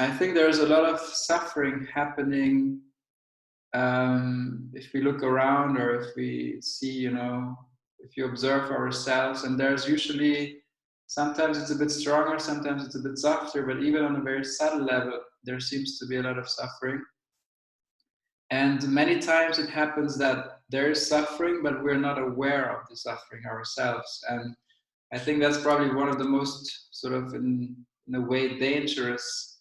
I think there's a lot of suffering happening if we look around, or if we see, if you observe ourselves, and there's usually, sometimes it's a bit stronger, sometimes it's a bit softer, but even on a very subtle level, there seems to be a lot of suffering. And many times it happens that there is suffering, but we're not aware of the suffering ourselves. And I think that's probably one of the most sort of, in a way, dangerous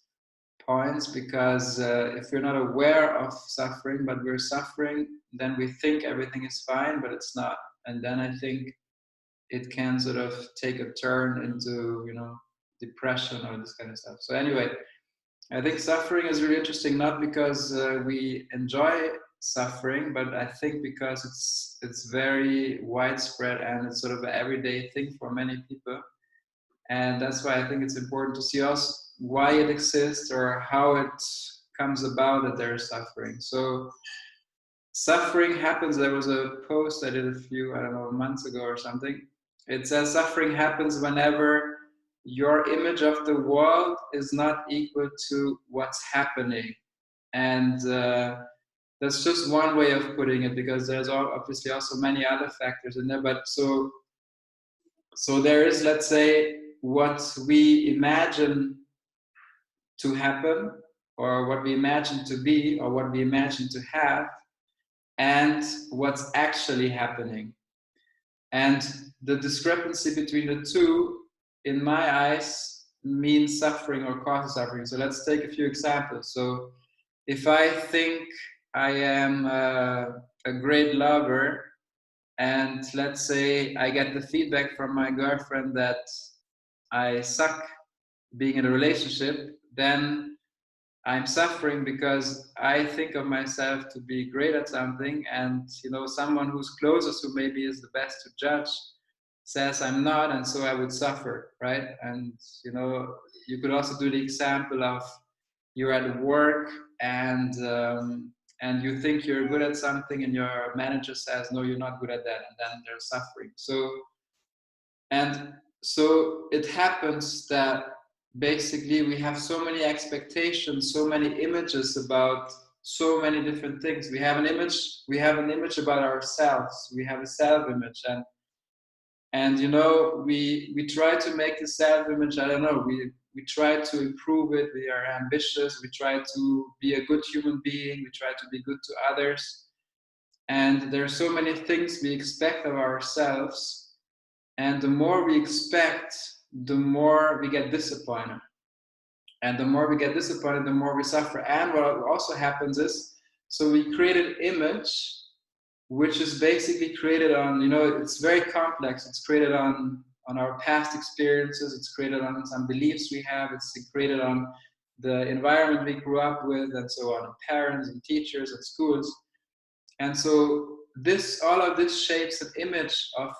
points, because if we're not aware of suffering, but we're suffering, then we think everything is fine, but it's not. And then I think it can sort of take a turn into, depression or this kind of stuff. So anyway, I think suffering is really interesting, not because we enjoy suffering, but I think because it's very widespread and it's sort of an everyday thing for many people. And that's why I think it's important to see also why it exists, or how it comes about that there's suffering. So suffering happens. There was a post I did a few, I don't know, months ago or something. It says suffering happens whenever your image of the world is not equal to what's happening. And that's just one way of putting it, because there's obviously also many other factors in there. But so there is, let's say, what we imagine to happen, or what we imagine to be, or what we imagine to have, and what's actually happening. And the discrepancy between the two, in my eyes, means suffering or causes suffering. So let's take a few examples. So if I think I am a great lover, and let's say I get the feedback from my girlfriend that I suck being in a relationship, then I'm suffering because I think of myself to be great at something, and someone who's closest, who maybe is the best to judge, says I'm not, and so I would suffer, right? And you could also do the example of, you're at work, and you think you're good at something, and your manager says no, you're not good at that, and then there's suffering. So it happens that basically we have so many expectations, so many images about so many different things. We have an image about ourselves. We have a self-image, and we try to make the self-image, I don't know, we try to improve it. We are ambitious. We try to be a good human being. We try to be good to others. And there are so many things we expect of ourselves. And the more we expect, the more we get disappointed. And the more we get disappointed, the more we suffer. And what also happens is, so we create an image which is basically created on, it's very complex. It's created on our past experiences. It's created on some beliefs we have. It's created on the environment we grew up with, and so on, parents and teachers at schools. And so all of this shapes an image of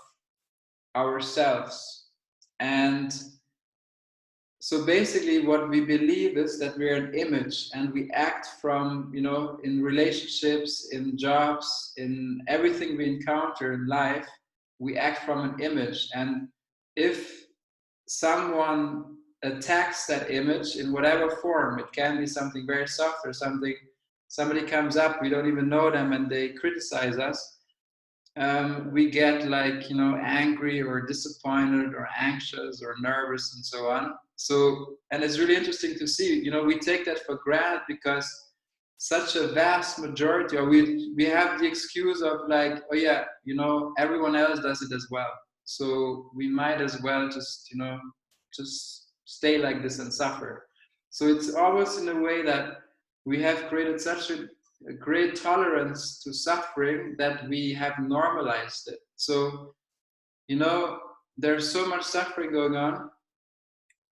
ourselves. And so basically what we believe is that we're an image, and we act from, in relationships, in jobs, in everything we encounter in life, we act from an image. And if someone attacks that image in whatever form, it can be something very soft, or somebody comes up, we don't even know them, and they criticize us, we get angry or disappointed or anxious or nervous and so on. So, and it's really interesting to see, we take that for granted, because such a vast majority, or we have the excuse of oh yeah, everyone else does it as well. So we might as well just stay like this and suffer. So it's always in a way that we have created such a great tolerance to suffering that we have normalized it. So, there's so much suffering going on,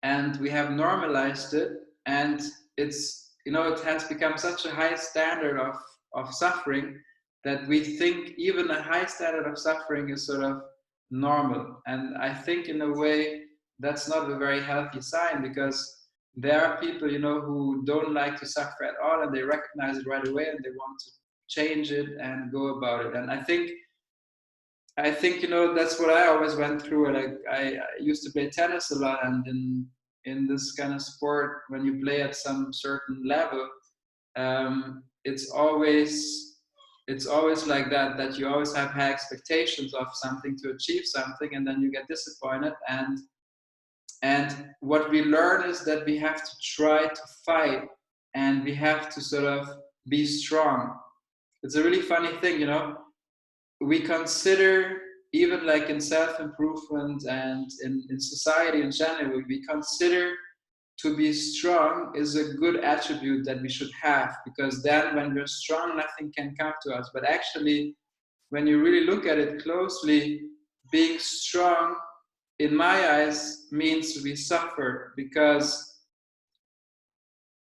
and we have normalized it, and it's, it has become such a high standard of suffering, that we think even a high standard of suffering is sort of normal. And I think in a way that's not a very healthy sign, because there are people, who don't like to suffer at all, and they recognize it right away, and they want to change it and go about it. And I think that's what I always went through. And I used to play tennis a lot, and in this kind of sport, when you play at some certain level, it's always like that you always have high expectations of something to achieve something, and then you get disappointed. And what we learn is that we have to try to fight, and we have to sort of be strong. It's a really funny thing, we consider, even like in self-improvement and in society in general, we consider to be strong is a good attribute that we should have, because then when we're strong, nothing can come to us. But actually, when you really look at it closely, being strong, in my eyes, means we suffer, because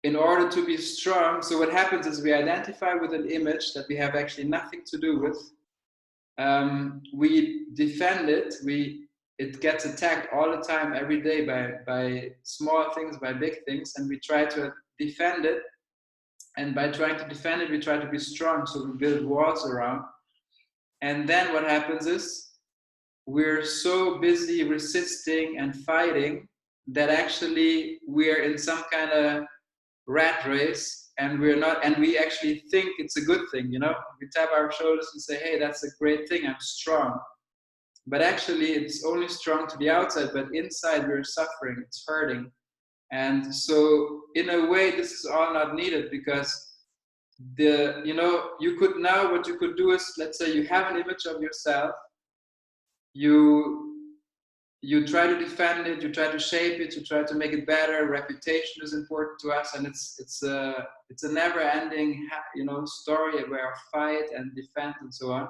in order to be strong, so what happens is we identify with an image that we have actually nothing to do with. We defend it, it gets attacked all the time, every day, by small things, by big things, and we try to defend it. And by trying to defend it, we try to be strong, so we build walls around. And then what happens is we're so busy resisting and fighting that actually we're in some kind of rat race, and we're not, and we actually think it's a good thing, we tap our shoulders and say, hey, that's a great thing, I'm strong. But actually it's only strong to the outside, but inside we're suffering, it's hurting. And so in a way, this is all not needed, because you could now, what you could do is, let's say you have an image of yourself, you try to defend it, you try to shape it, you try to make it better. Reputation is important to us, and it's a never-ending story where I fight and defend and so on.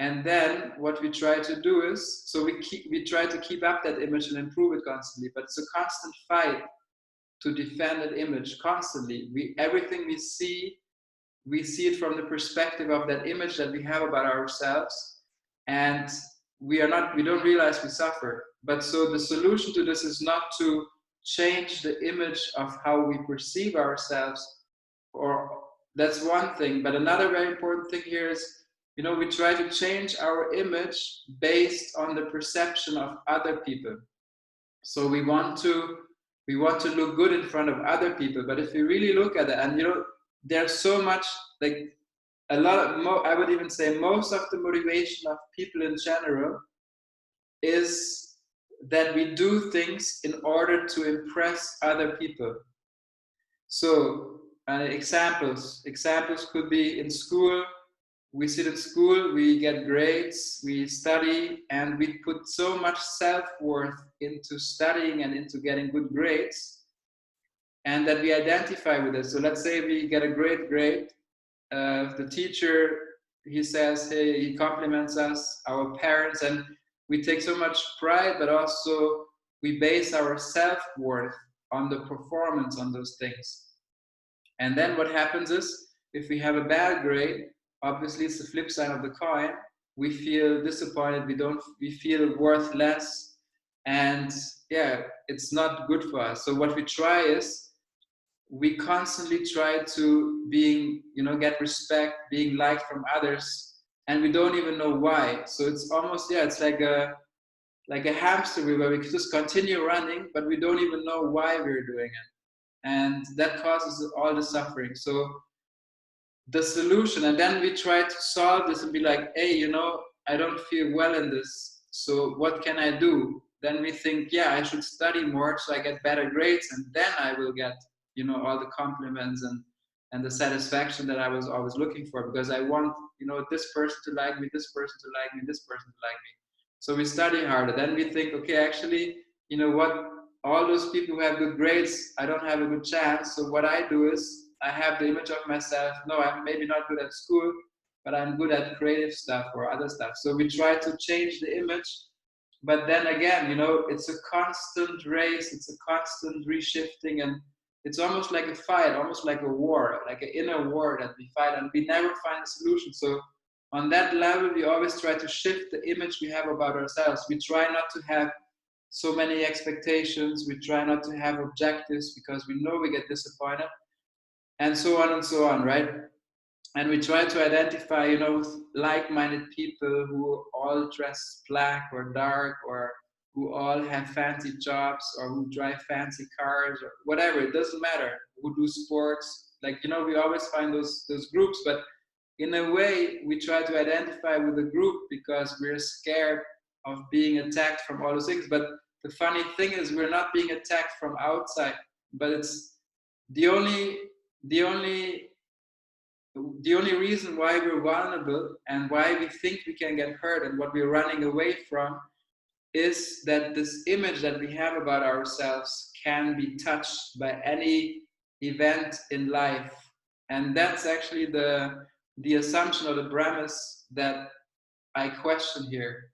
And then what we try to do is, so we try to keep up that image and improve it constantly, but it's a constant fight to defend that image constantly. Everything we see it from the perspective of that image that we have about ourselves, and we don't realize we suffer. But so the solution to this is not to change the image of how we perceive ourselves, or that's one thing. But another very important thing here is, we try to change our image based on the perception of other people. So we want to look good in front of other people. But if you really look at it, and there's so much, like, I would even say most of the motivation of people in general is that we do things in order to impress other people. So examples could be in school. We sit in school, we get grades, we study, and we put so much self-worth into studying and into getting good grades, and that we identify with it. So let's say we get a great grade. The teacher, he says, hey, he compliments us, our parents, and we take so much pride, but also we base our self-worth on the performance on those things. And then what happens is, if we have a bad grade, obviously it's the flip side of the coin. We feel disappointed, we feel worth less, and it's not good for us. So what we try is, we constantly try to get respect, being liked from others, and we don't even know why. So it's almost, it's like a hamster wheel, where we just continue running, but we don't even know why we're doing it. And that causes all the suffering. So the solution, and then we try to solve this and be like, hey, I don't feel well in this, so what can I do? Then we think, I should study more so I get better grades, and then I will get all the compliments and the satisfaction that I was always looking for, because I want this person to like me, this person to like me, this person to like me. So we study harder. Then we think, okay, actually, all those people who have good grades, I don't have a good chance. So what I do is, I have the image of myself, no, I'm maybe not good at school, but I'm good at creative stuff or other stuff. So we try to change the image, but then again, it's a constant race, it's a constant reshifting, and it's almost like a fight, almost like a war, like an inner war that we fight, and we never find a solution. So on that level, we always try to shift the image we have about ourselves. We try not to have so many expectations, we try not to have objectives, because we know we get disappointed, and so on, right? And we try to identify, with like-minded people who all dress black or dark, or who all have fancy jobs or who drive fancy cars or whatever. It doesn't matter. Who do sports. Like, you know, we always find those groups, but in a way, we try to identify with the group because we're scared of being attacked from all those things. But the funny thing is, we're not being attacked from outside, but it's the only reason why we're vulnerable and why we think we can get hurt and what we're running away from is that this image that we have about ourselves can be touched by any event in life. And that's actually the assumption or the premise that I question here.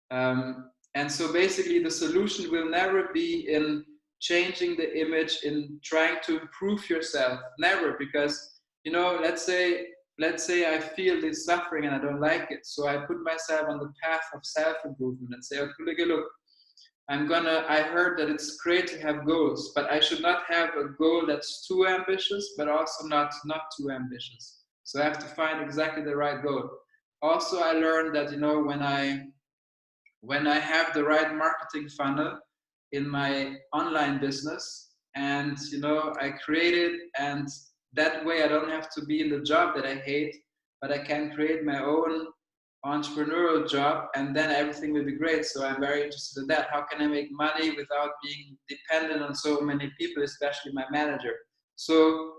And so basically the solution will never be in changing the image, in trying to improve yourself. Never, because, you know, let's say I feel this suffering and I don't like it. So I put myself on the path of self-improvement and say, okay, look, I heard that it's great to have goals, but I should not have a goal that's too ambitious, but also not too ambitious. So I have to find exactly the right goal. Also, I learned that, you know, when I have the right marketing funnel in my online business, and, you know, I create it, and that way I don't have to be in the job that I hate, but I can create my own entrepreneurial job, and then everything will be great. So I'm very interested in that. How can I make money without being dependent on so many people, especially my manager? So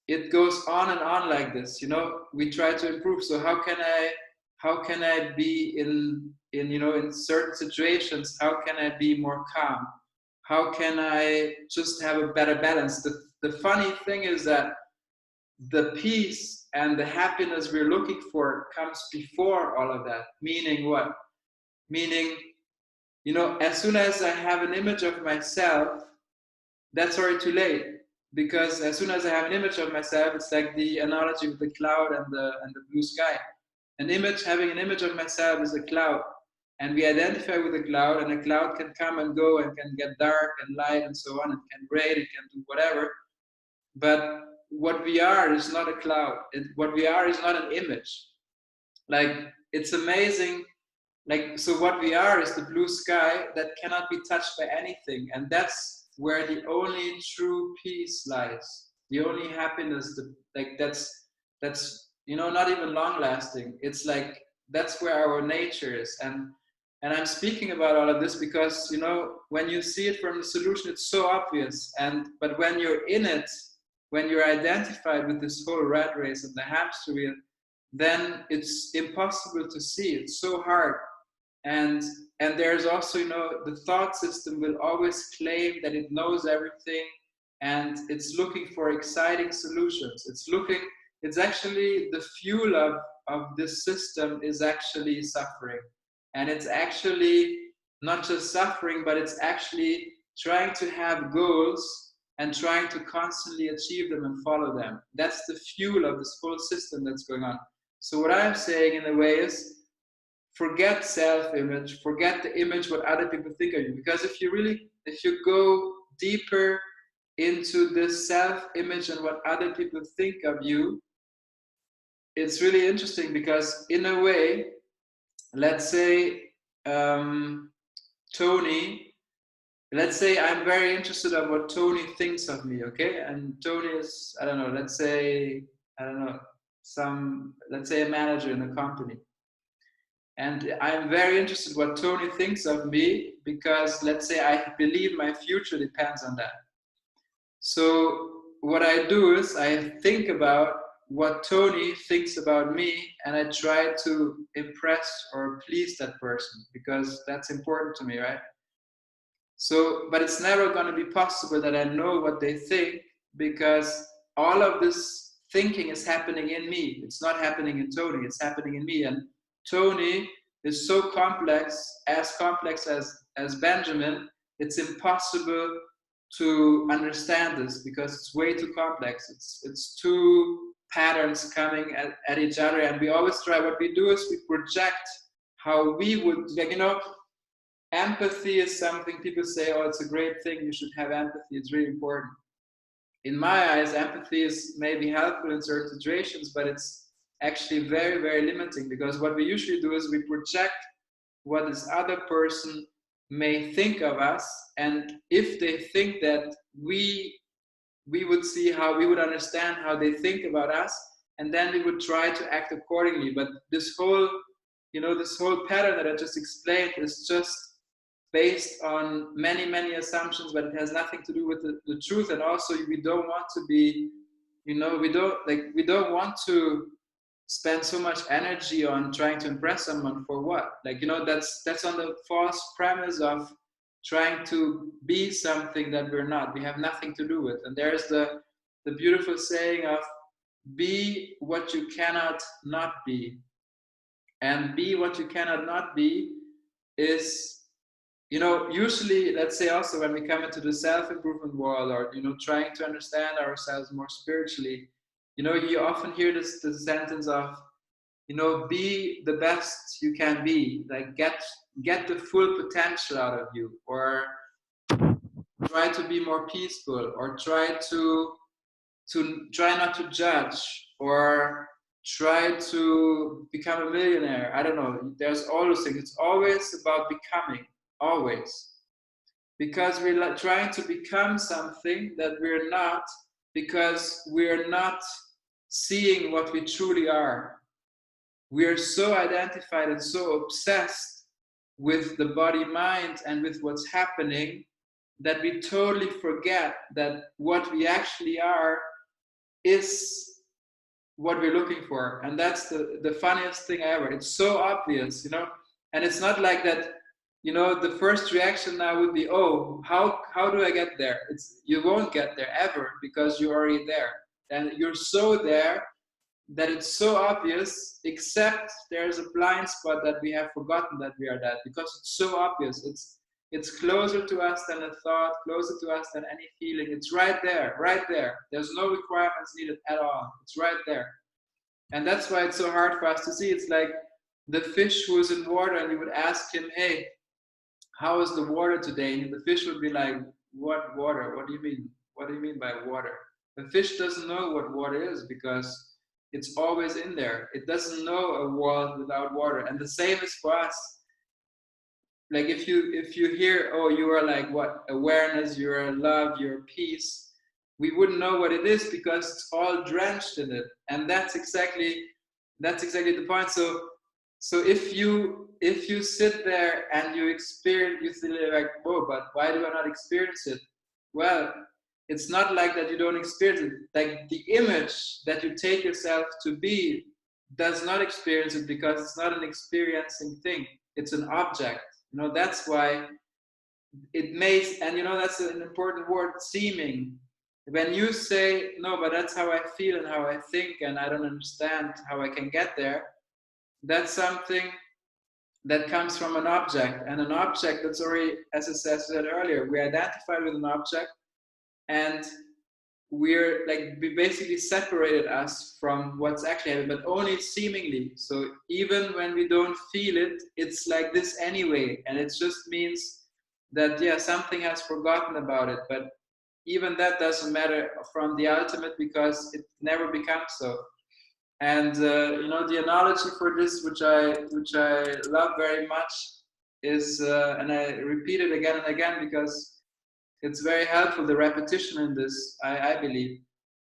it goes on and on like this, you know. We try to improve. So how can I be in you know, in certain situations, how can I be more calm? How can I just have a better balance? The funny thing is that the peace and the happiness we're looking for comes before all of that. Meaning what? Meaning, you know, as soon as I have an image of myself, that's already too late. Because as soon as I have an image of myself, it's like the analogy with the cloud and the blue sky. Having an image of myself is a cloud. And we identify with the cloud, and the cloud can come and go and can get dark and light and so on. It can rain, it can do whatever. But what we are is not a cloud. What we are is not an image. Like, it's amazing. Like, so what we are is the blue sky that cannot be touched by anything. And that's where the only true peace lies. The only happiness, that's, you know, not even long lasting. It's like, that's where our nature is. And I'm speaking about all of this because, you know, when you see it from the solution, it's so obvious. But when you're in it, when you're identified with this whole rat race and the hamster wheel, then it's impossible to see. It's so hard. And there's also, you know, the thought system will always claim that it knows everything, and it's looking for exciting solutions. It's actually the fuel of this system is actually suffering. And it's actually not just suffering, but it's actually trying to have goals and trying to constantly achieve them and follow them. That's the fuel of this whole system that's going on. So what I'm saying in a way is, forget self-image, forget the image what other people think of you. Because if you go deeper into this self-image and what other people think of you, it's really interesting because in a way, let's say Tony, let's say I'm very interested in what Tony thinks of me, okay? And Tony is, I don't know, let's say a manager in a company. And I'm very interested in what Tony thinks of me because, let's say, I believe my future depends on that. So what I do is I think about what Tony thinks about me, and I try to impress or please that person because that's important to me, right? So, but it's never going to be possible that I know what they think because all of this thinking is happening in me. It's not happening in Tony, it's happening in me. And Tony is so complex as Benjamin, it's impossible to understand this because it's way too complex. It's two patterns coming at each other, and we always try. What we do is we project how we would, like, you know, empathy is something people say, oh, it's a great thing, you should have empathy, it's really important. In my eyes, empathy is maybe helpful in certain situations, but it's actually very, very limiting because what we usually do is we project what this other person may think of us, and if they think that we would see how we would understand how they think about us, and then we would try to act accordingly. But this whole, this whole pattern that I just explained is just based on many assumptions, but it has nothing to do with the truth. And also, we don't want to be, we don't want to spend so much energy on trying to impress someone. For what? That's on the false premise of trying to be something that we're not, we have nothing to do with. And there's the beautiful saying of be what you cannot not be. And be what you cannot not be is, usually, let's say also when we come into the self-improvement world, or, trying to understand ourselves more spiritually, you often hear the sentence of, be the best you can be, like get the full potential out of you, or try to be more peaceful, or try not to judge, or try to become a millionaire. I don't know. There's all those things. It's always about becoming, always. Because we're trying to become something that we're not, because we're not seeing what we truly are. We are so identified and so obsessed with the body mind and with what's happening that we totally forget that what we actually are is what we're looking for. And that's the funniest thing ever. It's so obvious, and it's not like that, the first reaction now would be, oh, how do I get there? You won't get there ever, because you're already there. And you're so there that it's so obvious, except there's a blind spot that we have forgotten that we are that, because it's so obvious. It's closer to us than a thought, closer to us than any feeling. It's right there, right there. There's no requirements needed at all. It's right there. And that's why it's so hard for us to see. It's like the fish who is in water, and you would ask him, hey, how is the water today? And the fish would be like, what water? What do you mean? What do you mean by water? The fish doesn't know what water is, because it's always in there. It doesn't know a world without water. And the same is for us. Like if you hear, oh, you are like what? Awareness, you're love, you're peace. We wouldn't know what it is, because it's all drenched in it. And that's exactly the point. So if you sit there and you experience, you feel like, oh, but why do I not experience it? Well, it's not like that you don't experience it. Like the image that you take yourself to be does not experience it, because it's not an experiencing thing. It's an object. That's why it makes, and that's an important word, seeming. When you say, no, but that's how I feel and how I think, and I don't understand how I can get there, that's something that comes from an object. And an object that's already, as I said earlier, we identify with an object, and we basically separated us from what's actually happening, but only seemingly. So even when we don't feel it, it's like this anyway. And it just means that, yeah, something has forgotten about it. But even that doesn't matter from the ultimate, because it never becomes so. And the analogy for this, which I love very much, is, and I repeat it again and again because it's very helpful, the repetition in this, I believe.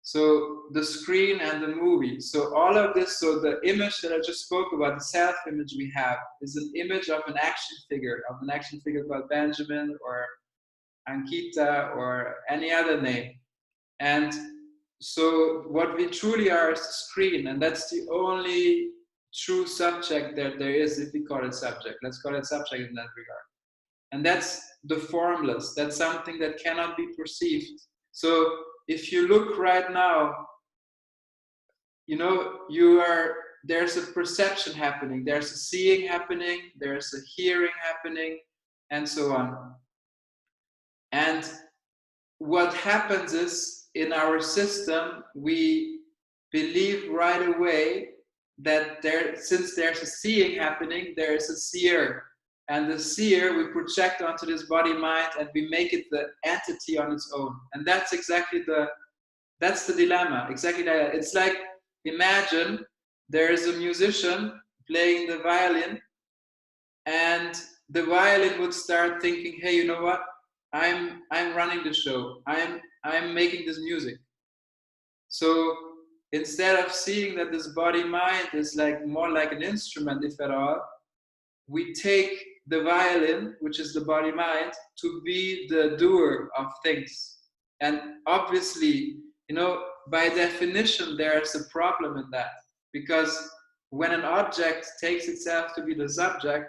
So the screen and the movie. So all of this, so the image that I just spoke about, the self-image we have, is an image of an action figure called Benjamin or Ankita or any other name. And so what we truly are is the screen, and that's the only true subject that there is, if we call it subject. Let's call it subject in that regard. And that's the formless. That's something that cannot be perceived. So if you look right now, there's a perception happening, there's a seeing happening, there's a hearing happening, and so on. And what happens is, in our system, we believe right away that since there's a seeing happening, there is a seer. And the seer we project onto this body mind, and we make it the entity on its own. And that's exactly that's the dilemma. Exactly that. It's like, imagine there is a musician playing the violin, and the violin would start thinking, hey, you know what, I'm running the show, I'm making this music. So instead of seeing that this body mind is like more like an instrument, if at all, we take the violin, which is the body mind, to be the doer of things. And obviously, you know, by definition, there's a problem in that. Because when an object takes itself to be the subject,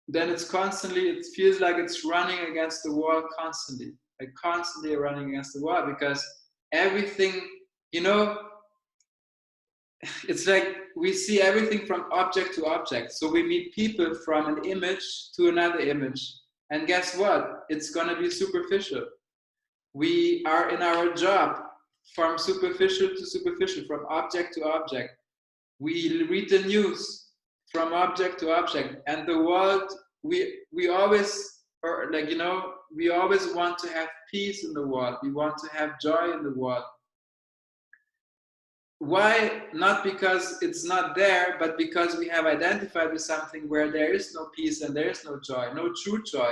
then it's constantly, it feels like it's running against the wall constantly, like constantly running against the wall, because everything, you know, it's like we see everything from object to object. So we meet people from an image to another image. And guess what? It's going to be superficial. We are in our job from superficial to superficial, from object to object. We read the news from object to object. And the world, we always, or like, you know, we always want to have peace in the world. We want to have joy in the world. Why? Not because it's not there, but because we have identified with something where there is no peace and there is no joy, no true joy.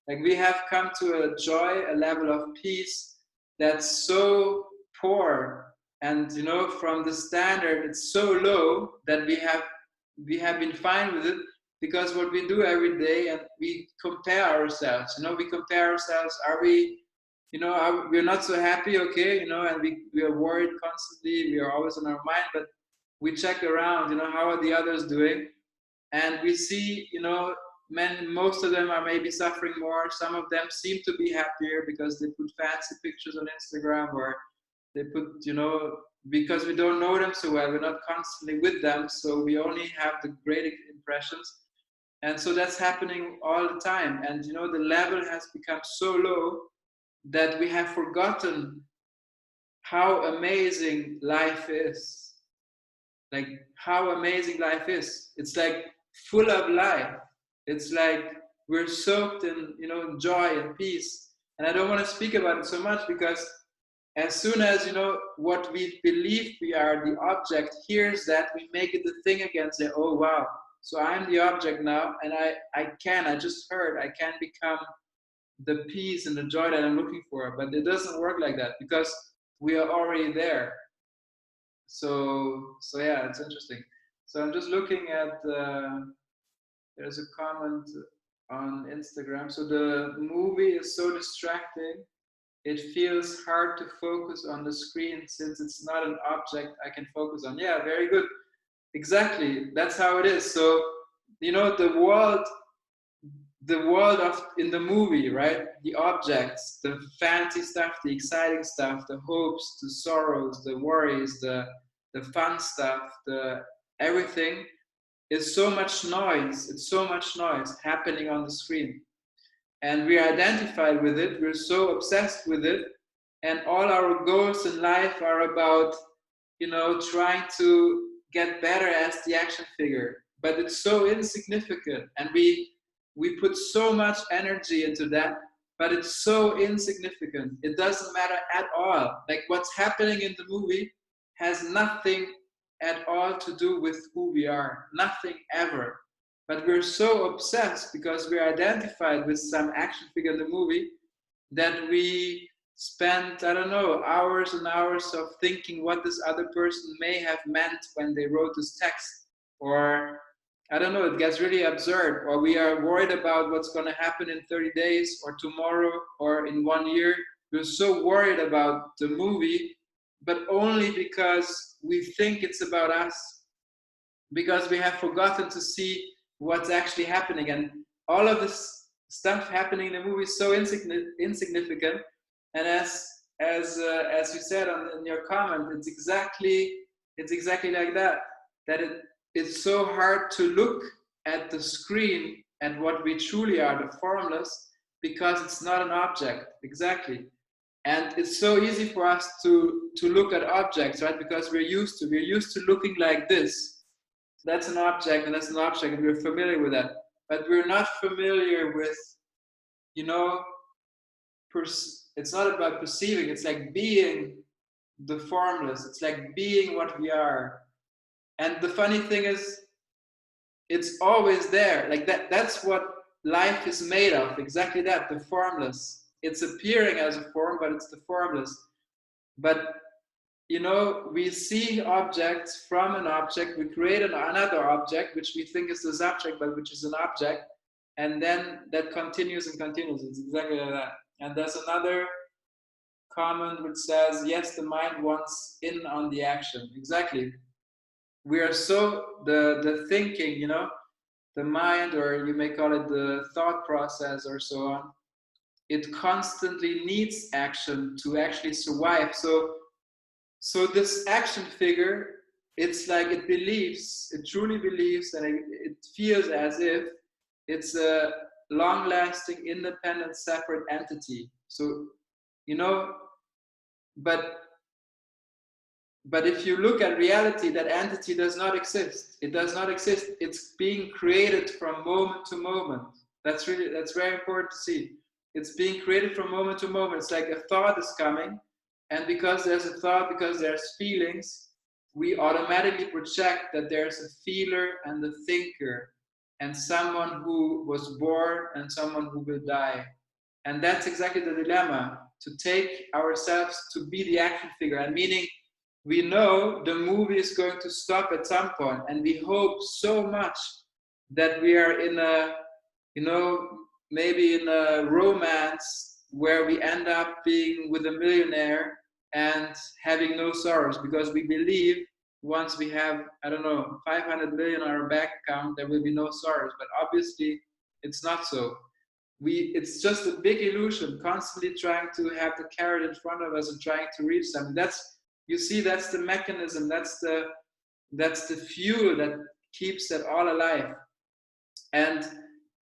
Like we have come to a joy, a level of peace that's so poor, and you know, from the standard, it's so low that we have been fine with it, because what we do every day, and we compare ourselves. You know, we compare ourselves. Are we, you know, we're not so happy, okay, you know, and we are worried constantly, we are always on our mind, but we check around, you know, how are the others doing? And we see, you know, most of them are maybe suffering more. Some of them seem to be happier because they put fancy pictures on Instagram, or they put, you know, because we don't know them so well, we're not constantly with them, so we only have the great impressions. And so that's happening all the time. And, you know, the level has become so low that we have forgotten how amazing life is. Like how amazing life is. It's like full of life. It's like we're soaked in, you know, joy and peace. And I don't want to speak about it so much, because as soon as, you know, what we believe we are, the object, hears that, we make it the thing again, say, oh wow, so I'm the object now, and I just heard, I can become the peace and the joy that I'm looking for. But it doesn't work like that, because we are already there. So yeah, it's interesting. So I'm just looking at, there's a comment on Instagram. So the movie is so distracting. It feels hard to focus on the screen since it's not an object I can focus on. Yeah, very good. Exactly. That's how it is. So, you know, the world of in the movie, right? The objects, the fancy stuff, the exciting stuff, the hopes, the sorrows, the worries, the fun stuff, the everything is so much noise. It's so much noise happening on the screen. And we are identified with it. We're so obsessed with it. And all our goals in life are about, you know, trying to get better as the action figure. But it's so insignificant. And we put so much energy into that, but it's so insignificant. It doesn't matter at all. Like what's happening in the movie has nothing at all to do with who we are. Nothing ever. But we're so obsessed because we're identified with some action figure in the movie that we spend, I don't know, hours and hours of thinking what this other person may have meant when they wrote this text. Or I don't know, it gets really absurd. Or we are worried about what's going to happen in 30 days or tomorrow or in 1 year. We're so worried about the movie, but only because we think it's about us, because we have forgotten to see what's actually happening. And all of this stuff happening in the movie is so insignificant. And as you said in your comment, it's exactly like that. That it's so hard to look at the screen at what we truly are, the formless, because it's not an object. Exactly. And it's so easy for us to look at objects, right? Because we're used to looking like this. That's an object and that's an object, and we're familiar with that. But we're not familiar with, you know, it's not about perceiving. It's like being the formless. It's like being what we are. And the funny thing is, it's always there. Like that's what life is made of. Exactly that, the formless. It's appearing as a form, but it's the formless. But we see objects from an object, we create another object, which we think is the subject, but which is an object, and then that continues and continues. It's exactly like that. And there's another comment which says, yes, the mind wants in on the action. Exactly. We are so, the thinking, the mind, or you may call it the thought process or so on, it constantly needs action to actually survive. So this action figure, it's like it truly believes, and it feels as if it's a long-lasting, independent, separate entity. So, but if you look at reality, that entity does not exist. It does not exist. It's being created from moment to moment. That's very important to see. It's being created from moment to moment. It's like a thought is coming, and because there's a thought, because there's feelings, we automatically project that there's a feeler and a thinker, and someone who was born and someone who will die. And that's exactly the dilemma, to take ourselves to be the action figure. And meaning, we know the movie is going to stop at some point, and we hope so much that we are in a, maybe in a romance where we end up being with a millionaire and having no sorrows, because we believe once we have, 500 million on our bank account, there will be no sorrows. But obviously, it's not so. It's just a big illusion, constantly trying to have the carrot in front of us and trying to reach something. That's the mechanism, that's the fuel that keeps that all alive. And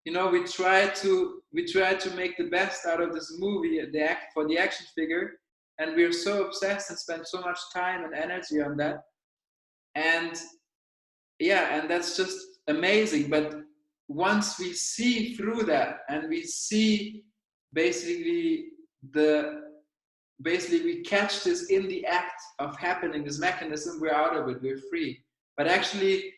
we try to make the best out of this movie, for the action figure, and we're so obsessed and spend so much time and energy on that. And and that's just amazing. But once we see through that, and we see basically we catch this in the act of happening, this mechanism, we're out of it, we're free. But actually,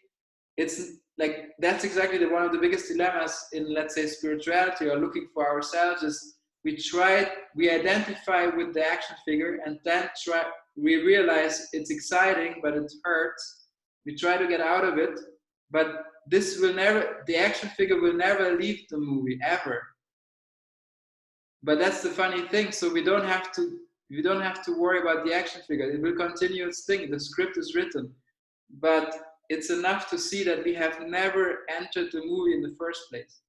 it's like, that's exactly one of the biggest dilemmas in, let's say, spirituality or looking for ourselves, is we identify with the action figure, and then we realize it's exciting, but it hurts. We try to get out of it, but the action figure will never leave the movie, ever. But that's the funny thing. So we don't have to worry about the action figure. It will continue its thing. The script is written. But it's enough to see that we have never entered the movie in the first place.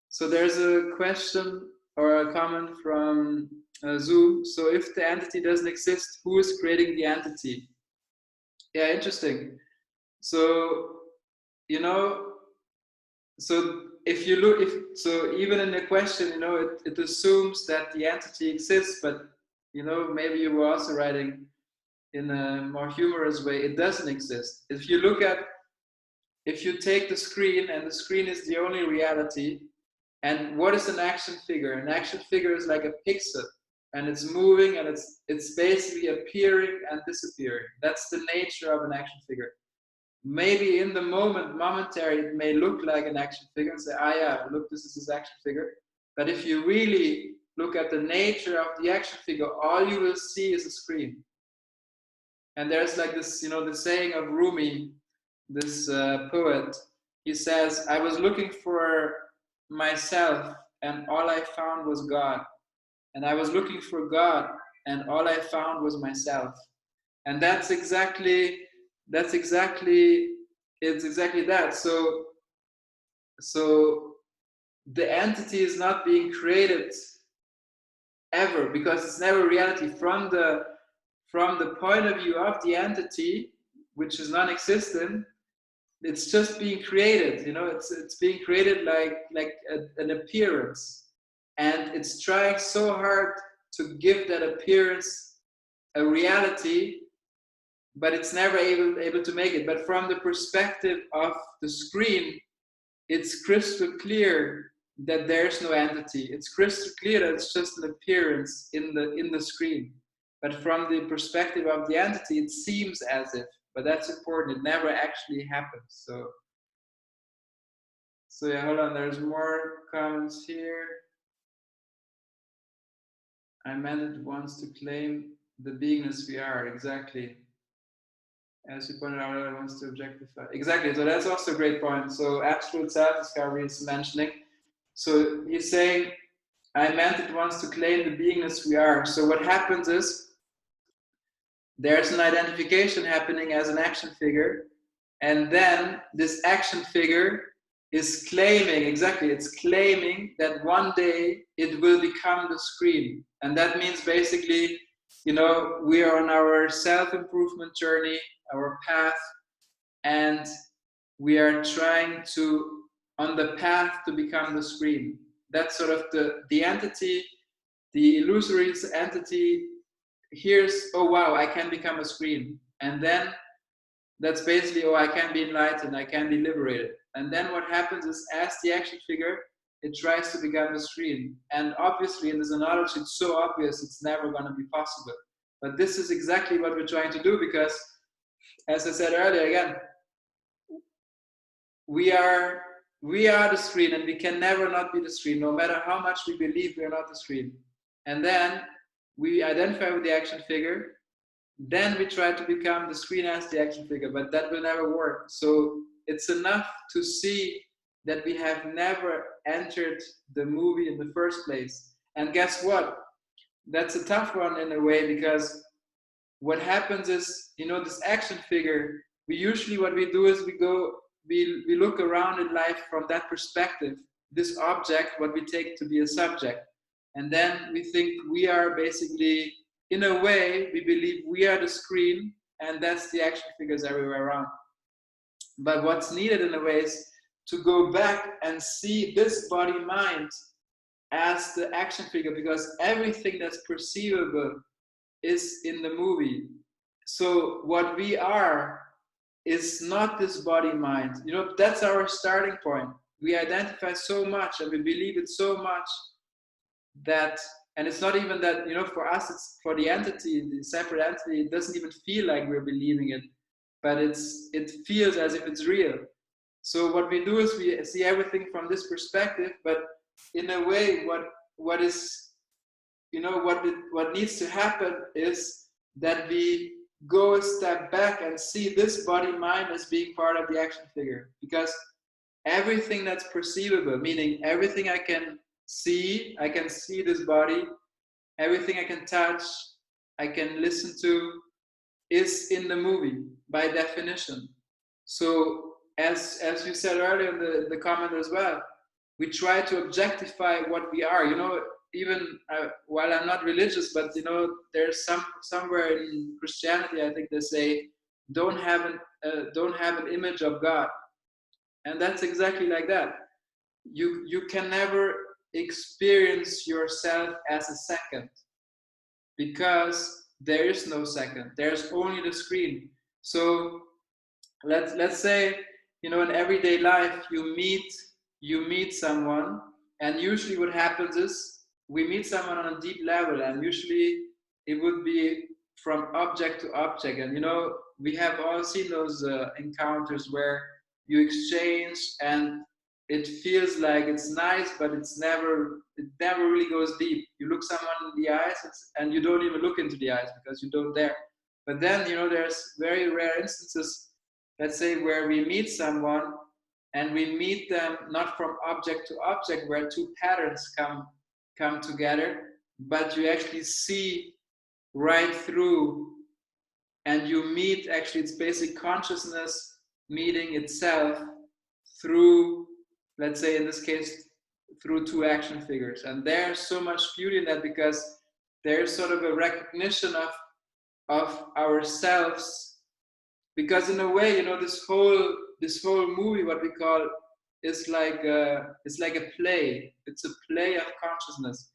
So there's a question or a comment from Zoom. So if the entity doesn't exist, who is creating the entity? Yeah, interesting. So, so if you look, so even in the question, it assumes that the entity exists, but maybe you were also writing in a more humorous way, it doesn't exist. If you take the screen, and the screen is the only reality, and what is an action figure? An action figure is like a pixel, and it's moving, and it's basically appearing and disappearing. That's the nature of an action figure. Maybe in the momentary, it may look like an action figure and say, yeah, look, this is this action figure. But if you really look at the nature of the action figure, all you will see is a screen. And there's like this, the saying of Rumi, this poet. He says, I was looking for myself, and all I found was God. And I was looking for God, and all I found was myself. And it's exactly that. So the entity is not being created ever, because it's never reality. From the point of view of the entity, which is non-existent, it's just being created. It's being created like an appearance, and it's trying so hard to give that appearance a reality, but it's never able to make it. But from the perspective of the screen, it's crystal clear that there's no entity. It's crystal clear that it's just an appearance in the screen. But from the perspective of the entity, it seems as if. But that's important. It never actually happens. So So yeah, hold on, there's more comments here. I meant it once to claim the beingness we are, exactly. As you pointed out, I wants to objectify. Exactly, so that's also a great point. So absolute self-discovery is mentioning. So he's saying, I meant it once to claim the beingness we are. So what happens is, there's an identification happening as an action figure, and then this action figure is claiming, exactly, it's claiming that one day it will become the screen. And that means basically, you know, we are on our self-improvement journey, our path, and we are trying to, on the path to become the screen. That's sort of the entity, the illusory entity hears, oh wow, I can become a screen. And then that's basically, oh, I can be enlightened, I can be liberated. And then what happens is, as the action figure, it tries to become a screen. And obviously in this analogy, it's so obvious, it's never going to be possible. But this is exactly what we're trying to do, because, as I said earlier, again, we are the screen, and we can never not be the screen, no matter how much we believe we are not the screen. And then we identify with the action figure, then we try to become the screen as the action figure, but that will never work. So it's enough to see that we have never entered the movie in the first place. And guess what? That's a tough one in a way, because what happens is, you know, this action figure, we usually, what we do is we look around in life from that perspective, this object, what we take to be a subject. And then we think we are basically, in a way, we believe we are the screen, and that's the action figures everywhere around. But what's needed in a way is to go back and see this body mind as the action figure, because everything that's perceivable is in the movie. So what we are is not this body mind. You know, that's our starting point. We identify so much and we believe it so much that, and it's not even that, you know, for us, it's for the entity, the separate entity, it doesn't even feel like we're believing it, but it feels as if it's real. So what we do is we see everything from this perspective, but in a way, what is, you know, what needs to happen is that we go a step back and see this body mind as being part of the action figure, because everything that's perceivable, meaning everything I can see this body, everything I can touch, I can listen to, is in the movie by definition. So as you said earlier in the comment as well, we try to objectify what we are. You know, even while I'm not religious, but you know, there's somewhere in Christianity, I think they say, don't have an image of God, and that's exactly like that. You can never experience yourself as a second, because there is no second. There's only the screen. So let's say, you know, in everyday life, you meet someone, and usually what happens is we meet someone on a deep level, and usually it would be from object to object. And you know, we have all seen those encounters where you exchange, and it feels like it's nice, but it never really goes deep. You look someone in the eyes, and you don't even look into the eyes because you don't dare. But then, you know, there's very rare instances, let's say, where we meet someone and we meet them not from object to object, where two patterns come together, but you actually see right through, and you meet, actually it's basic consciousness meeting itself through, let's say in this case, through two action figures. And there's so much beauty in that, because there's sort of a recognition of ourselves. Because in a way, you know, this whole movie, what we call, is like it's like a play. It's a play of consciousness.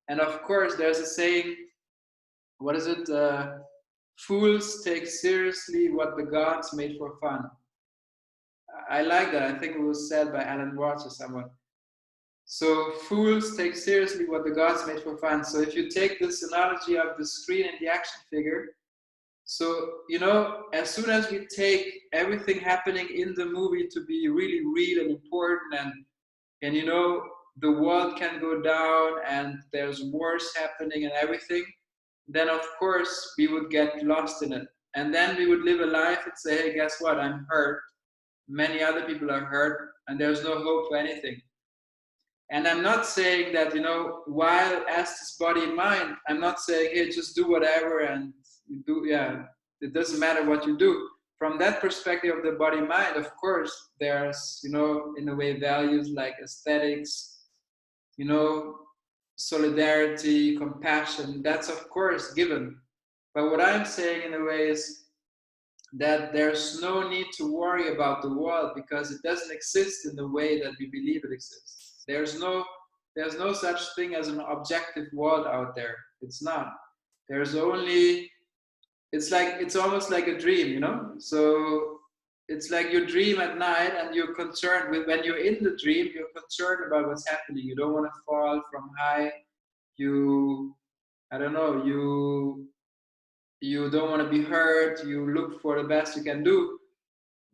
And of course, there's a saying, what is it? Fools take seriously what the gods made for fun. I like that. I think it was said by Alan Watts or someone. So fools take seriously what the gods made for fun. So if you take this analogy of the screen and the action figure, so, you know, as soon as we take everything happening in the movie to be really real and important, and and you know the world can go down and there's wars happening and everything, then of course we would get lost in it. And then we would live a life and say, hey, guess what? I'm hurt. Many other people are hurt, and there's no hope for anything. And I'm not saying that, you know, while as this body mind, I'm not saying, hey, just do whatever and you do, yeah, it doesn't matter what you do. From that perspective of the body mind, of course, there's, you know, in a way, values like aesthetics, you know, solidarity, compassion, that's of course given. But what I'm saying in a way is that there's no need to worry about the world because it doesn't exist in the way that we believe it exists. There's no such thing as an objective world out there. It's not. There's only, it's almost like a dream, you know? So it's like you dream at night and you're concerned with, when you're in the dream, you're concerned about what's happening. You don't want to fall from high. You, I don't know, you don't want to be hurt. You look for the best you can do.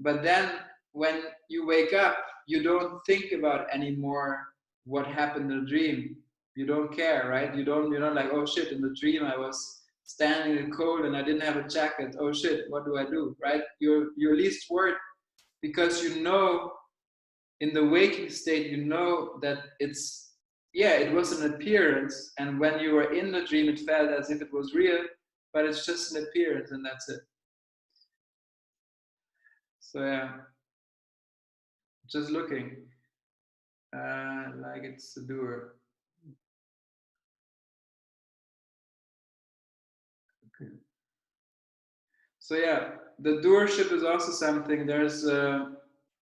But then when you wake up, you don't think about anymore what happened in the dream. You don't care, right? You're not like, oh shit, in the dream I was standing in the cold and I didn't have a jacket. Oh shit, what do I do? Right? You're least worried because you know in the waking state, you know that it's, yeah, it was an appearance. And when you were in the dream, it felt as if it was real, but it's just an appearance and that's it. So yeah, just looking. Like it's a doer. Okay. So yeah, the doership is also something. There's,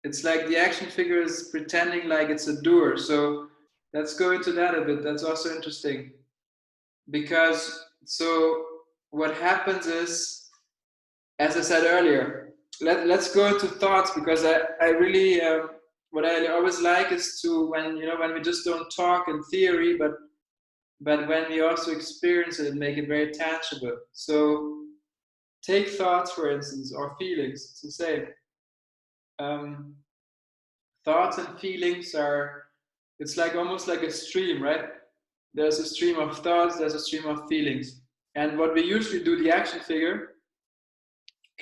it's like the action figure is pretending like it's a doer. So let's go into that a bit. That's also interesting because so what happens is, as I said earlier, let's go into thoughts because I really what I always like is to when you know when we just don't talk in theory, but when we also experience it and make it very tangible. So take thoughts, for instance, or feelings. To say um, thoughts and feelings are, it's like almost like a stream, right? There's a stream of thoughts, there's a stream of feelings. And what we usually do, the action figure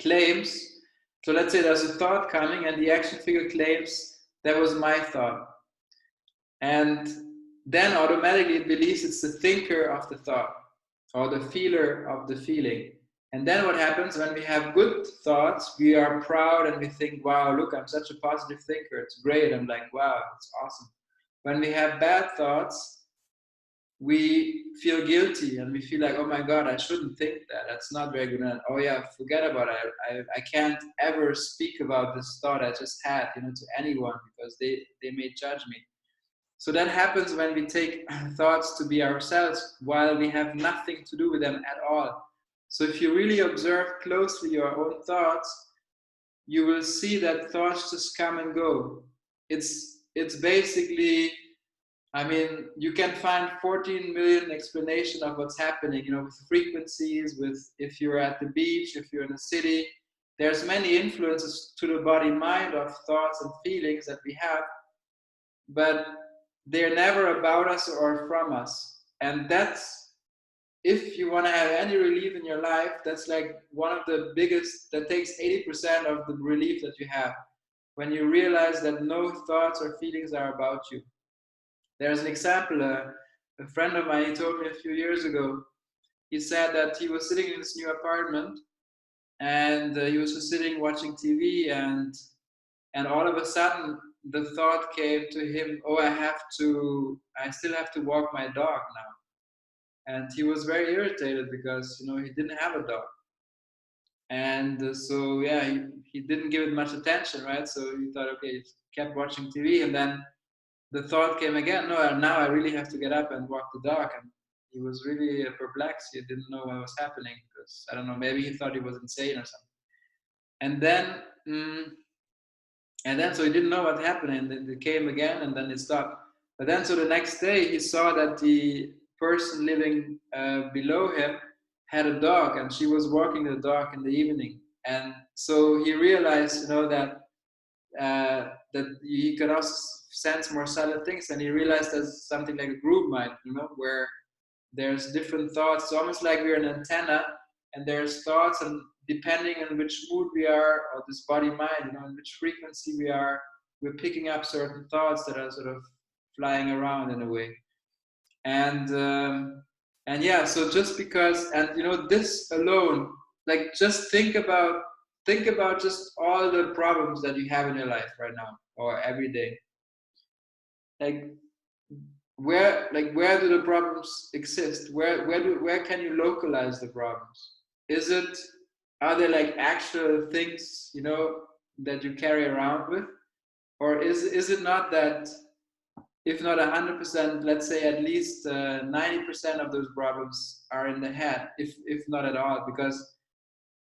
claims, so let's say there's a thought coming and the action figure claims that was my thought. And then automatically it believes it's the thinker of the thought or the feeler of the feeling. And then what happens when we have good thoughts, we are proud and we think, wow, look, I'm such a positive thinker. It's great. I'm like, wow, it's awesome. When we have bad thoughts, we feel guilty and we feel like, oh my God, I shouldn't think that. That's not very good. And oh yeah, forget about it. I can't ever speak about this thought I just had, you know, to anyone because they may judge me. So that happens when we take thoughts to be ourselves while we have nothing to do with them at all. So if you really observe closely your own thoughts, you will see that thoughts just come and go. It's basically, I mean, you can find 14 million explanations of what's happening, you know, with frequencies, with if you're at the beach, if you're in a city. There's many influences to the body mind of thoughts and feelings that we have, but they're never about us or from us. And that's, if you want to have any relief in your life, that's like one of the biggest, that takes 80% of the relief that you have. When you realize that no thoughts or feelings are about you. There's an example, a friend of mine, he told me a few years ago, he said that he was sitting in his new apartment and he was just sitting watching TV and all of a sudden the thought came to him, oh, I still have to walk my dog now. And he was very irritated because, you know, he didn't have a dog. And so, yeah, he didn't give it much attention, right? So he thought, okay, he kept watching TV. And then the thought came again, no, now I really have to get up and walk the dog. And he was really perplexed. He didn't know what was happening because, I don't know, maybe he thought he was insane or something. And then, so he didn't know what happened, and then it came again, and then it stopped. But then, so the next day, he saw that the person living below him had a dog, and she was walking the dog in the evening. And so he realized, you know, that that he could also sense more subtle things, and he realized there's something like a group mind, you know, where there's different thoughts. It's almost like we're an antenna, and there's thoughts, and depending on which mood we are, or this body mind, you know, in which frequency we are, we're picking up certain thoughts that are sort of flying around in a way. And yeah, so just because, and you know, this alone, like just think about just all the problems that you have in your life right now or every day. Like where do the problems exist? Where can you localize the problems? Is it, are there like actual things, you know, that you carry around with? Or is it not that, if not 100%, let's say at least 90% of those problems are in the head, if not at all? Because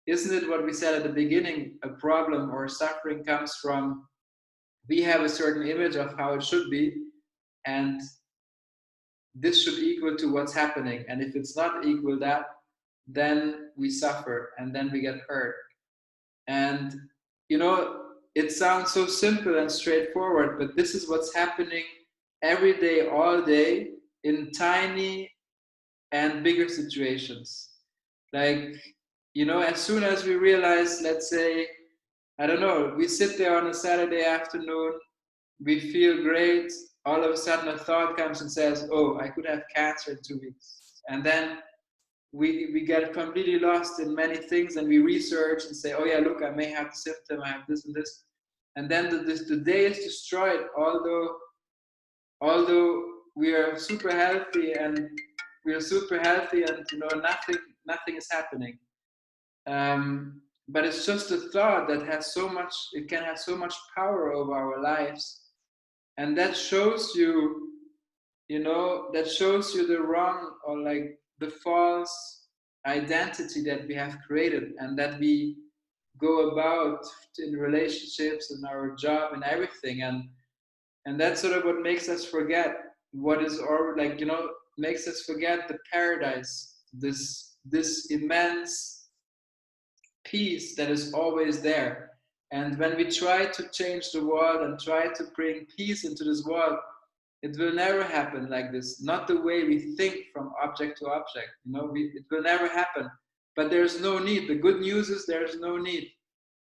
isn't it what we said at the beginning, a problem or suffering comes from, we have a certain image of how it should be, and this should equal to what's happening. And if it's not equal that, then we suffer and then we get hurt. And, you know, it sounds so simple and straightforward, but this is what's happening every day, all day, in tiny and bigger situations. Like, you know, as soon as we realize, let's say, I don't know, we sit there on a Saturday afternoon, we feel great, all of a sudden a thought comes and says, oh, I could have cancer in 2 weeks. And then we get completely lost in many things, and we research and say, oh yeah, look, I may have the symptom, I have this and this. And then the day is destroyed, although we are super healthy and you know, nothing is happening. But it's just a thought that has so much, it can have so much power over our lives. And that shows you, you know, that shows you the wrong, or like the false identity that we have created, and that we go about in relationships and our job and everything. And that's sort of what makes us forget what is, or like, you know, makes us forget the paradise, this immense peace that is always there. And when we try to change the world and try to bring peace into this world, it will never happen like this. Not the way we think, from object to object. You know, it will never happen. But there's no need. The good news is there's no need.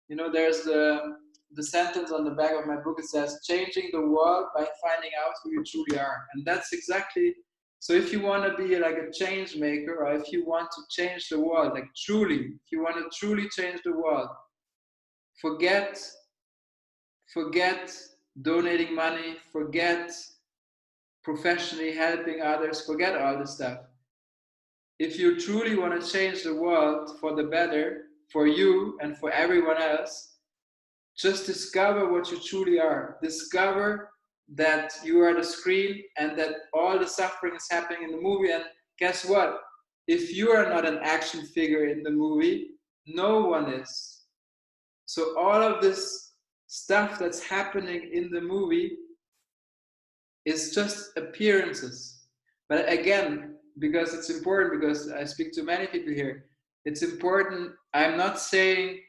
You know, there's the sentence on the back of my book. It says, changing the world by finding out who you truly are. And that's exactly, so if you want to be like a change maker, or if you want to change the world, like truly, if you want to truly change the world, forget donating money, forget professionally helping others, forget all this stuff. If you truly want to change the world for the better, for you and for everyone else, just discover what you truly are. Discover that you are the screen, and that all the suffering is happening in the movie. And guess what? If you are not an action figure in the movie, no one is. So all of this stuff that's happening in the movie is just appearances. But again, because it's important, because I speak to many people here, it's important. I'm not saying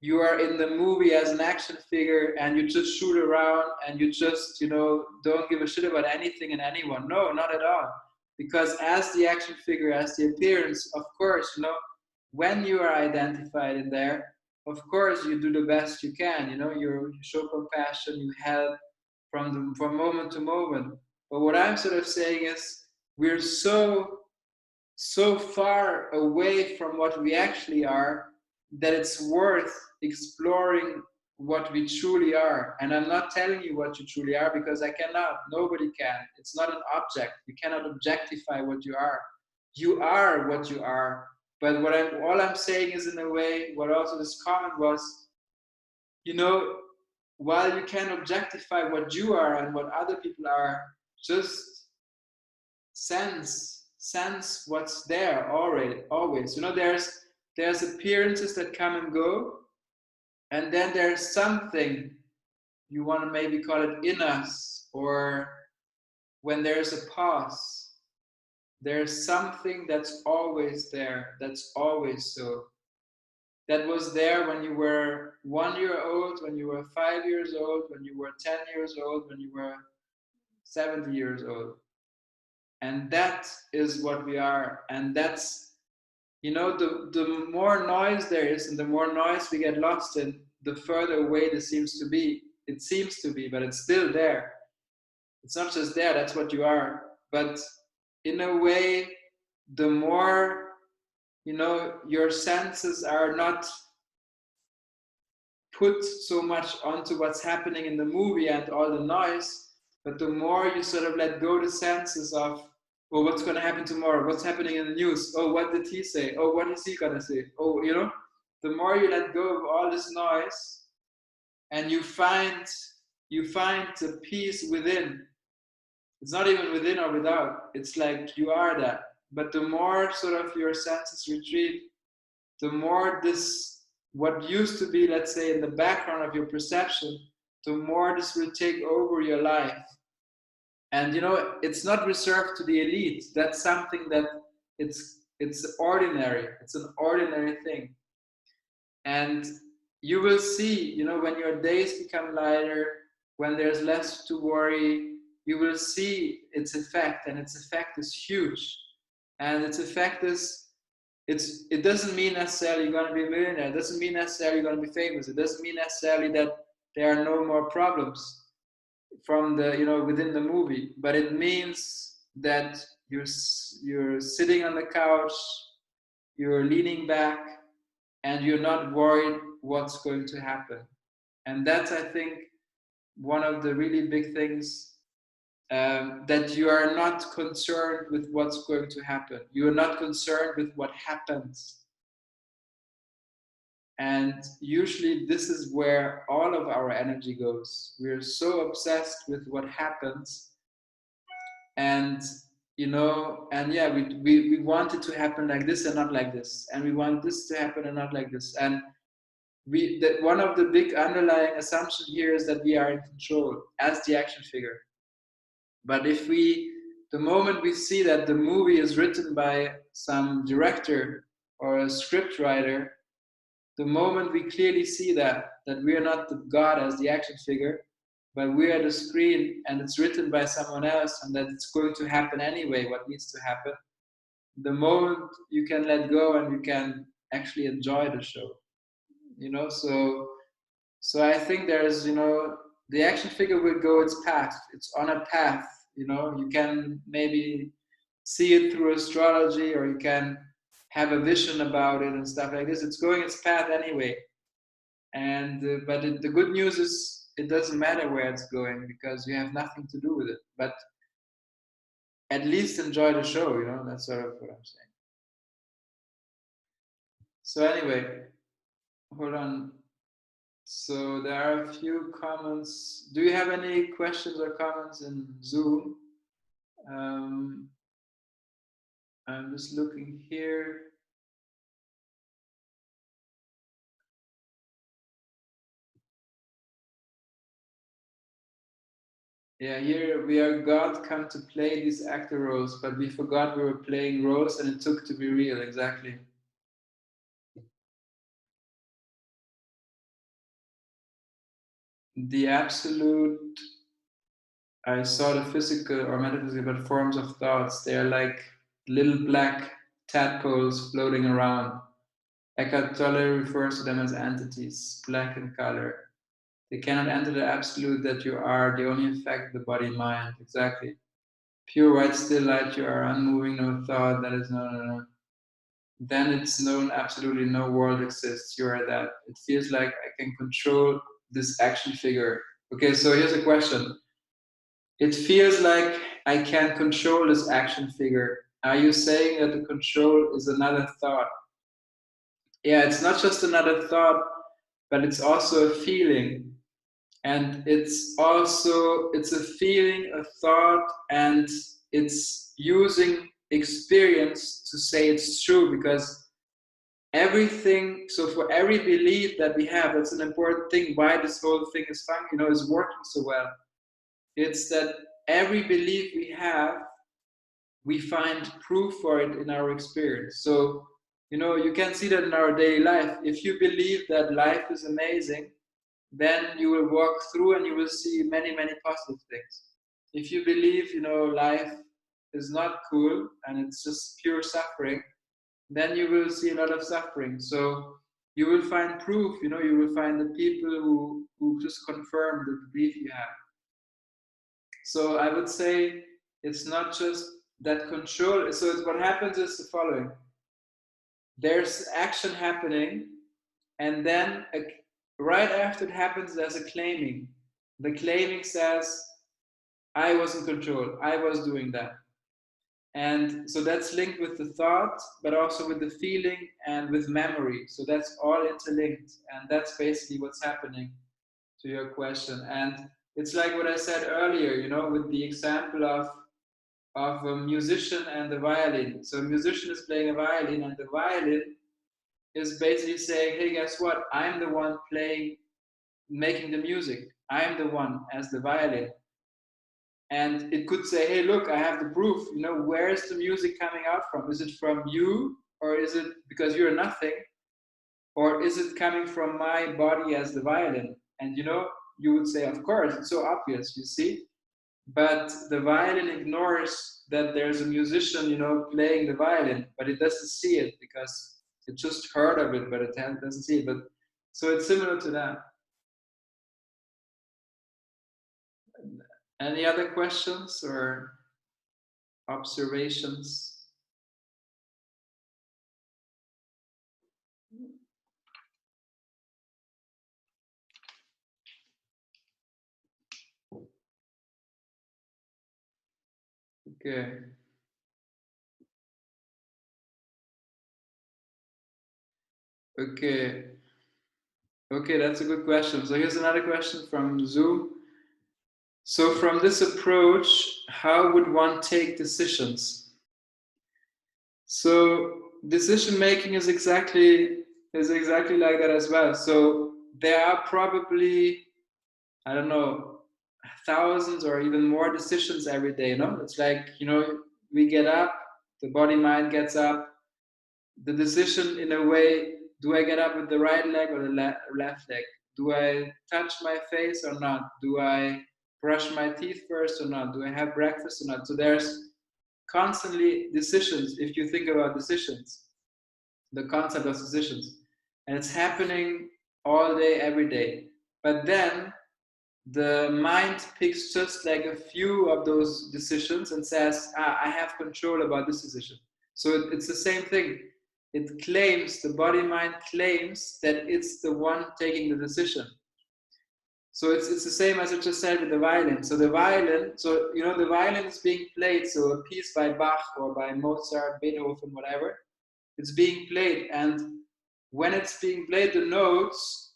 you are in the movie as an action figure and you just shoot around and you just, you know, don't give a shit about anything and anyone. No, not at all. Because as the action figure, as the appearance, of course, you know, when you are identified in there, of course you do the best you can. You know, you show compassion, you help from moment to moment. But what I'm sort of saying is, we're so far away from what we actually are, that it's worth exploring what we truly are. And I'm not telling you what you truly are, because I cannot. Nobody can. It's not an object. You cannot objectify what you are. You are what you are. But all I'm saying is, in a way, what also this comment was, you know, while you can objectify what you are and what other people are, just sense what's there already, always. You know, there's appearances that come and go, and then there's something, you want to maybe call it in us, or when there's a pause, there's something that's always there, that's always so. that was there when you were 1 year old, when you were 5 years old, when you were 10 years old, when you were 70 years old. And that is what we are. And that's, you know, the more noise there is and the more noise we get lost in, the further away this seems to be. It seems to be, but it's still there. It's not just there, that's what you are. But in a way, the more, you know, your senses are not put so much onto what's happening in the movie and all the noise, but the more you sort of let go the senses of, oh, what's going to happen tomorrow? What's happening in the news? Oh, what did he say? Oh, what is he going to say? Oh, you know, the more you let go of all this noise and you find the peace within. It's not even within or without. It's like you are that. But the more sort of your senses retreat, the more this, what used to be, let's say, in the background of your perception, the more this will take over your life. And you know, it's not reserved to the elite. That's something that it's ordinary. It's an ordinary thing. And you will see, you know, when your days become lighter, when there's less to worry, you will see its effect, and its effect is huge. And its effect is, it doesn't mean necessarily you're going to be a millionaire. It doesn't mean necessarily you're going to be famous. It doesn't mean necessarily that there are no more problems from the, you know, within the movie. But it means that you're sitting on the couch, you're leaning back, and you're not worried what's going to happen. And that's, I think, one of the really big things, that you are not concerned with what's going to happen. You are not concerned with what happens. And usually this is where all of our energy goes. We're so obsessed with what happens. And, you know, and yeah, we want it to happen like this and not like this. And we want this to happen and not like this. And that one of the big underlying assumptions here is that we are in control as the action figure. But if the moment we see that the movie is written by some director or a script writer, the moment we clearly see that we are not the God as the action figure, but we are the screen and it's written by someone else and that it's going to happen anyway, what needs to happen, the moment you can let go and you can actually enjoy the show, you know. So I think there's, you know, the action figure will go its path. It's on a path, you know. You can maybe see it through astrology, or you can have a vision about it and stuff like this. It's going its path anyway. And but the good news is it doesn't matter where it's going because you have nothing to do with it. But at least enjoy the show, you know. That's sort of what I'm saying. So anyway, hold on. So there are a few comments. Do you have any questions or comments in Zoom? I'm just looking here. Yeah, here we are God come to play these actor roles, but we forgot we were playing roles and it took to be real, exactly. The absolute, I saw the physical or metaphysical, but forms of thoughts. They are like little black tadpoles floating around. Eckhart Tolle refers to them as entities, black in color. They cannot enter the absolute that you are. They only affect the body and mind. Exactly. Pure white still light, you are unmoving, no thought. That is no. Then it's known absolutely no world exists. You are that. It feels like I can control this action figure. Okay, so here's a question. It feels like I can control this action figure. Are you saying that the control is another thought? Yeah, it's not just another thought, but it's also a feeling. And it's a feeling, a thought, and it's using experience to say it's true, because everything, so for every belief that we have, that's an important thing why this whole thing is fun, you know, is working so well. It's that every belief we have, we find proof for it in our experience. So You know, you can see that in our daily life. If you believe that life is amazing, then you will walk through and you will see many, many positive things. If you believe, you know, life is not cool and it's just pure suffering, then you will see a lot of suffering. So you will find proof, you know, you will find the people who just confirm the belief you have. So I would say it's not just that control. So it's, what happens is the following. There's action happening, and then right after it happens, there's a claiming. The claiming says, I was in control, I was doing that. And so that's linked with the thought, but also with the feeling and with memory. So that's all interlinked. And that's basically what's happening to your question. And it's like what I said earlier, you know, with the example of a musician and the violin. So a musician is playing a violin, and the violin is basically saying, hey, guess what? I'm the one playing, making the music. I'm the one as the violin. And it could say, hey, look, I have the proof. You know, where is the music coming out from? Is it from you, or is it because you're nothing? Or is it coming from my body as the violin? And you know, you would say, of course, it's so obvious, you see? But the violin ignores that there's a musician, you know, playing the violin, but it doesn't see it because it just heard of it, but it doesn't see it. But so it's similar to that. Any other questions or observations? Okay. Okay. Okay, that's a good question. So here's another question from Zoom. So from this approach, how would one take decisions? So decision making is exactly like that as well. So there are probably, I don't know, thousands or even more decisions every day. You know, it's like, you know, we get up, the body mind gets up. The decision in a way, do I get up with the right leg or the left leg? Do I touch my face or not? Do I brush my teeth first or not? Do I have breakfast or not? So there's constantly decisions. If you think about decisions, the concept of decisions, and it's happening all day, every day. But then the mind picks just like a few of those decisions and says, I have control about this decision. So it's the same thing. It claims, the body mind claims that it's the one taking the decision. So it's the same as I just said with the violin. So the violin, so you know, the violin is being played. So a piece by Bach or by Mozart, Beethoven, whatever, it's being played. And when it's being played, the notes,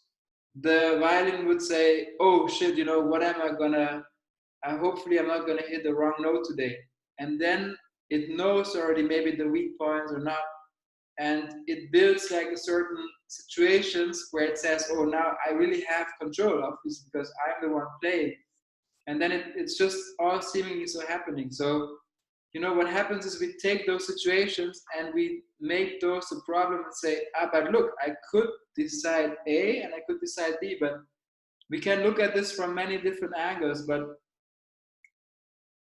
the violin would say, oh shit, you know, what am I gonna, hopefully I'm not gonna hit the wrong note today. And then it knows already maybe the weak points or not. And it builds like a certain situations where it says, oh, now I really have control of this because I'm the one playing. And then it's just all seemingly so happening. So, you know, what happens is we take those situations and we make those a problem and say, but look, I could decide A and I could decide B, but we can look at this from many different angles. But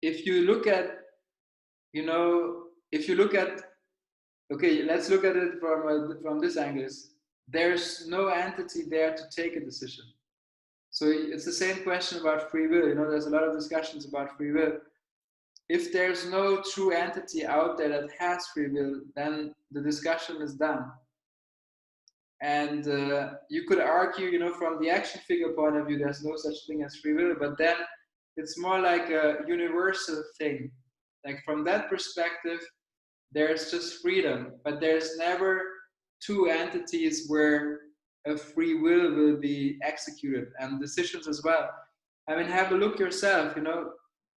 if you look at, you know, if you look at, okay, let's look at it from this angle. There's no entity there to take a decision. So it's the same question about free will. You know, there's a lot of discussions about free will. If there's no true entity out there that has free will, then the discussion is done. And you could argue, you know, from the action figure point of view, there's no such thing as free will, but then it's more like a universal thing. Like from that perspective, there's just freedom, but there's never two entities where a free will be executed, and decisions as well. I mean, have a look yourself, you know,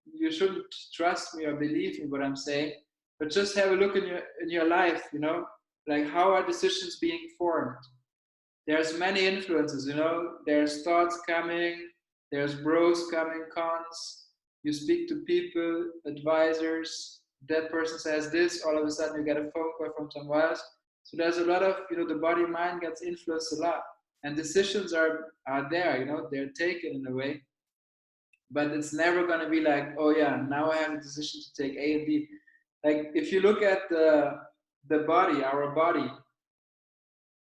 you shouldn't trust me or believe me what I'm saying, but just have a look in your life, you know, like how are decisions being formed? There's many influences, you know, there's thoughts coming, there's bros coming, cons, you speak to people, advisors, that person says this, all of a sudden you get a phone call from someone else. So there's a lot of, the body mind gets influenced a lot, and decisions are there, they're taken in a way, but it's never going to be like, oh yeah, now I have a decision to take A and B. Like if you look at the body, our body,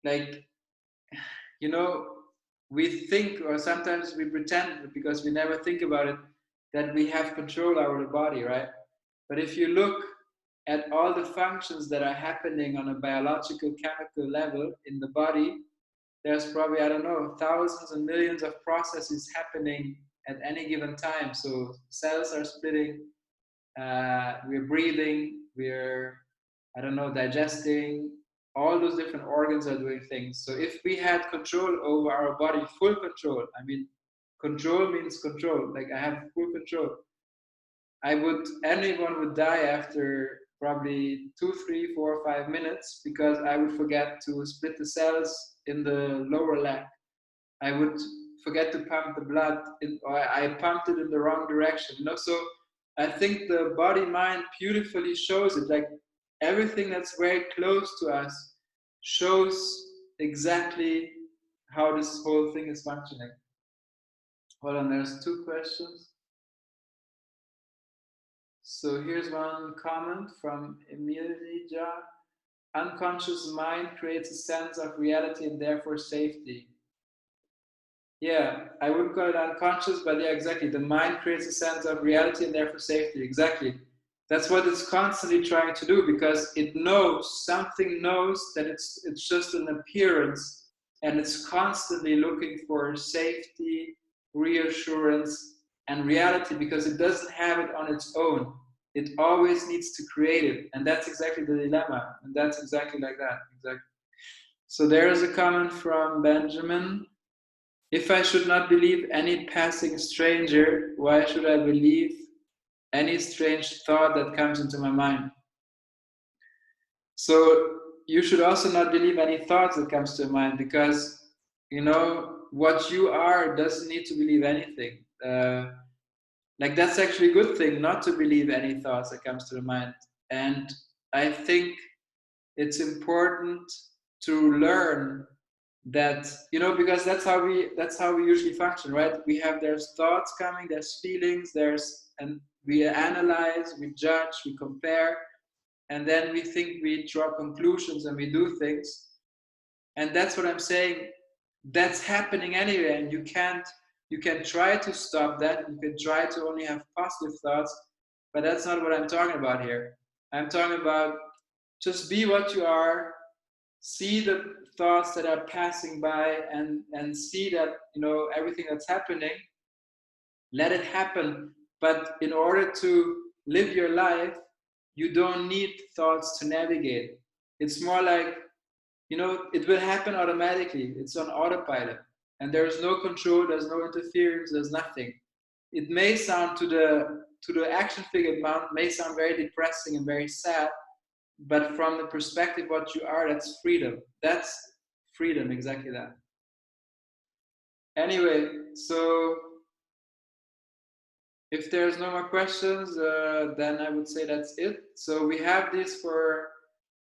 like, you know, we think, or sometimes we pretend because we never think about it, that we have control over the body, right? But if you look at all the functions that are happening on a biological chemical level in the body, there's probably, I don't know, thousands and millions of processes happening at any given time. So cells are splitting, we're breathing, we're, I don't know, digesting. All those different organs are doing things. So if we had control over our body, full control, I mean, control means control. Like I have full control. Anyone would die after probably 2, 3, 4, 5 minutes, because I would forget to split the cells in the lower leg. I would forget to pump the blood, or I pumped it in the wrong direction. So I think the body mind beautifully shows it. Like everything that's very close to us shows exactly how this whole thing is functioning. Hold on, there's 2 questions. So here's one comment from Emilia. Unconscious mind creates a sense of reality and therefore safety. Yeah, I wouldn't call it unconscious, but yeah, exactly. The mind creates a sense of reality and therefore safety. Exactly. That's what it's constantly trying to do, because it knows, something knows that it's just an appearance, and it's constantly looking for safety, reassurance, and reality, because it doesn't have it on its own. It always needs to create it. And that's exactly the dilemma. And that's exactly like that. Exactly. So there is a comment from Benjamin. If I should not believe any passing stranger, why should I believe any strange thought that comes into my mind? So you should also not believe any thoughts that comes to your mind, because what you are doesn't need to believe anything. Like that's actually a good thing, not to believe any thoughts that comes to the mind. And I think it's important to learn that, because that's how we usually function, right? There's thoughts coming, there's feelings, and we analyze, we judge, we compare, and then we think, we draw conclusions, and we do things. And that's what I'm saying, that's happening anyway, and you can try to stop that, you can try to only have positive thoughts, but that's not what I'm talking about here. I'm talking about just be what you are, see the thoughts that are passing by, and see that everything that's happening, let it happen. But in order to live your life, you don't need thoughts to navigate. It's more like, it will happen automatically. It's on autopilot, and there's no control, there's no interference, there's nothing. It may sound, to the action figure, may sound very depressing and very sad, but from the perspective what you are, that's freedom. That's freedom, exactly that. Anyway, so if there's no more questions, then I would say that's it. So we have this, for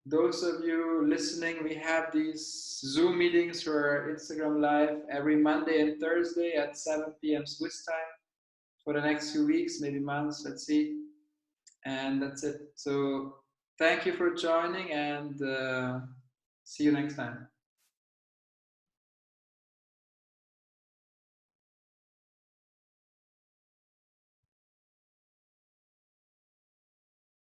those of you listening, we have these Zoom meetings for Instagram Live every Monday and Thursday at 7 p.m. Swiss time for the next few weeks, maybe months, let's see. And that's it. So thank you for joining, and see you next time.